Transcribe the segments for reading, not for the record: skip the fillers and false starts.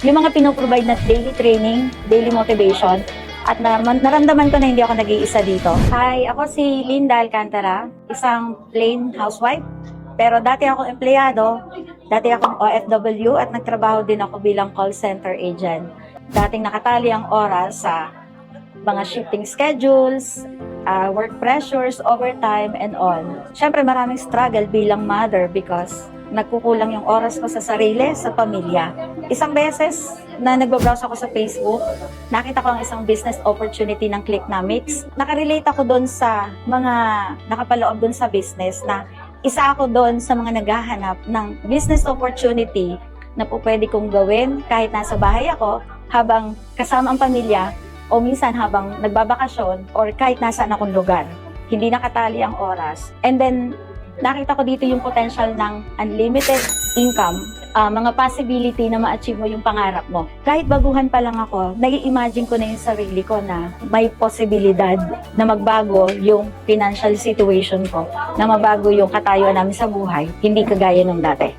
Yung mga pinoprovide na daily training, daily motivation, at naramdaman ko na hindi ako nag-iisa dito. Hi, ako si Linda Alcantara, isang plain housewife. Pero dati akong empleyado, dati akong OFW at nagtrabaho din ako bilang call center agent. Dating nakatali ang oras sa mga shifting schedules, work pressures, overtime, and all. Siyempre maraming struggle bilang mother because nagkukulang yung oras ko sa sarili, sa pamilya. Isang beses na nagbabrowse ako sa Facebook, nakita ko ang isang business opportunity ng Clicknomics. Nakarelate ako doon sa mga nakapaloob doon sa business na isa ako doon sa mga naghahanap ng business opportunity na po pwede kong gawin kahit nasa bahay ako habang kasama ang pamilya o minsan habang nagbabakasyon or kahit nasaan akong lugar. Hindi nakatali ang oras. And then, nakita ko dito yung potential ng unlimited income, mga possibility na ma-achieve mo yung pangarap mo. Kahit baguhan pa lang ako, nai-imagine ko na yung sarili ko na may posibilidad na magbago yung financial situation ko, na mabago yung katayuan namin sa buhay, hindi kagaya nung dati.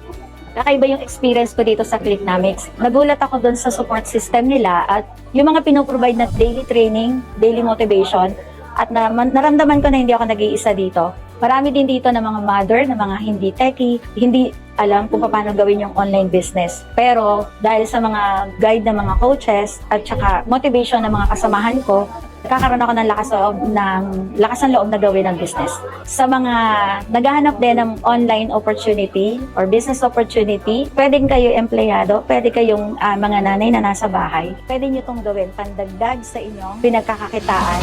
Kakaiba yung experience ko dito sa Clicknomics. Nagulat ako doon sa support system nila at yung mga pinoprovide na daily training, daily motivation, at naramdaman ko na hindi ako nag-iisa dito. Marami din dito na mga mother, na mga hindi techie, hindi alam kung paano gawin yung online business. Pero dahil sa mga guide ng mga coaches at saka motivation ng mga kasamahan ko, kakaroon ako ng lakas ng loob na gawin ng business. Sa mga naghahanap din ng online opportunity or business opportunity, pwedeng kayo empleyado, pwede kayong mga nanay na nasa bahay. Pwede nyo itong gawin pandagdag sa inyong pinagkakakitaan.